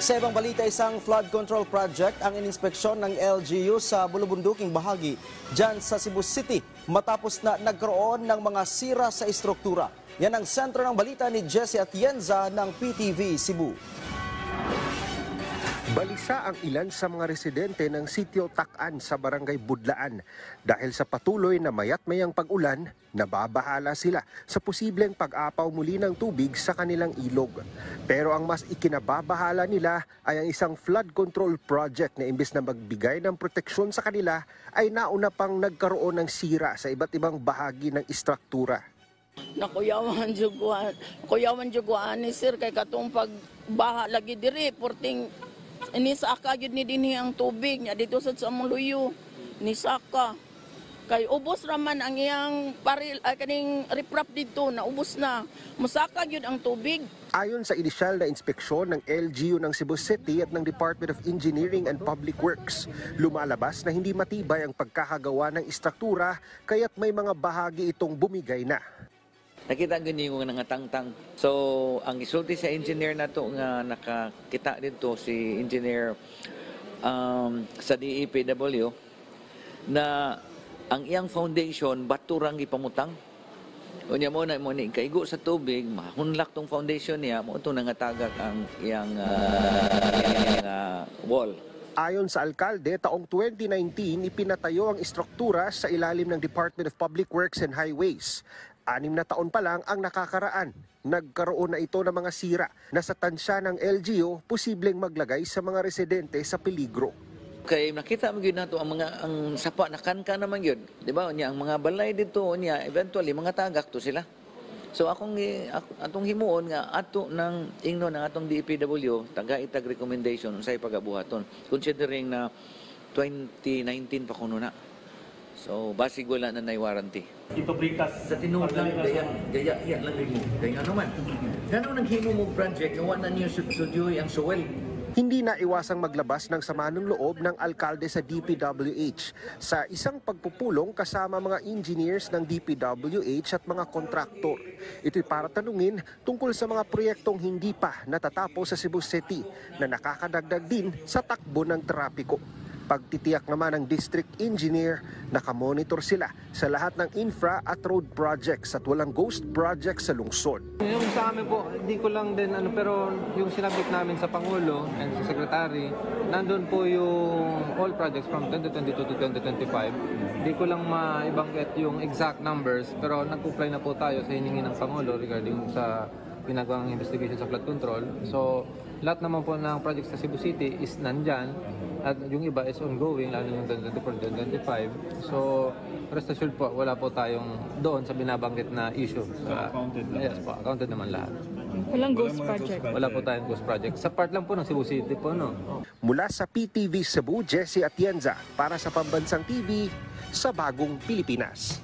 Sa ibang balita, isang flood control project ang ininspeksyon ng LGU sa bulubunduking bahagi dyan sa Cebu City matapos na nagkaroon ng mga sira sa istruktura. Yan ang sentro ng balita ni Jessie Atienza ng PTV Cebu. Balisa ang ilan sa mga residente ng Sitio Tak-an sa Barangay Budlaan. Dahil sa patuloy na mayat-mayang pag-ulan, nababahala sila sa posibleng pag-apaw muli ng tubig sa kanilang ilog. Pero ang mas ikinababahala nila ay ang isang flood control project na imbes na magbigay ng proteksyon sa kanila ay nauna pang nagkaroon ng sira sa iba't ibang bahagi ng istruktura. Kuyawan juguan ni sir kay katong pagbaha lagi diri porting inisaka yun ni dinhi ang tubig niya dito sa Samuluyo nisaka kay ubos raman ang iyang paril kaning riprap dito na ubos na musaka yun ang tubig. Ayon sa inisyal na inspeksyon ng LGU ng Cebu City at ng Department of Engineering and Public Works, lumalabas na hindi matibay ang pagkakagawa ng istruktura kaya't may mga bahagi itong bumigay na. Nakita ganyan yung nangatangtang. So, ang isulti sa engineer na to nga nakakita dito si engineer sa DEPW na ang iyang foundation baturang ipamutang. Unya mo na mo ni kaigo sa tubig, mahunlak tong foundation niya, mo to nangatagak ang iyang wall. Ayon sa alkalde, taong 2019 ipinatayo ang istruktura sa ilalim ng Department of Public Works and Highways. 6 na taon pa lang ang nakakaraan. Nagkaroon na ito ng mga sira na sa tansya ng LGU posibleng maglagay sa mga residente sa peligro. Kay nakita mo gyud nato ang sapa na kanka naman gyud, di ba? Unya ang mga balay dito unya eventually mga tagak to sila. So atong himuon nga ato ng ingno ng atong DPW taga itag recommendation unsay pagabuhaton considering na 2019 pa kuno na. So basig wala na nay warranty. Ito brikas sa tinuod lang gaya lang mo. Kaya ano man. Ngano naghimo mo project nga wala niyo sudyoy ang suwel. Hindi na iwasang maglabas ng sama ng loob ng alkalde sa DPWH sa isang pagpupulong kasama mga engineers ng DPWH at mga kontraktor. Ito'y para tanungin tungkol sa mga proyektong hindi pa natatapos sa Cebu City na nakakadagdag din sa takbo ng trapiko. Pagtitiyak naman ng district engineer, nakamonitor sila sa lahat ng infra at road projects at walang ghost projects sa lungsod. Yung sa amin po, hindi ko lang din pero yung sinabit namin sa Pangulo and sa Secretary, nandun po yung all projects from 2022 to 2025. Hindi ko lang maibanggit yung exact numbers pero nag-comply na po tayo sa hiningi ng Pangulo regarding sa ginagawang investigation sa flood control. So, lahat naman po ng projects sa Cebu City is nandyan at yung iba is ongoing, lalo yung 2024-2025. So, rest assured po, wala po tayong doon sa binabanggit na issue. Accounted lang. Yes po, accounted naman lahat. Walang ghost project. Wala po tayong ghost project. Sa part lang po ng Cebu City po, no? Mula sa PTV Cebu, Jessie Atienza para sa Pambansang TV sa Bagong Pilipinas.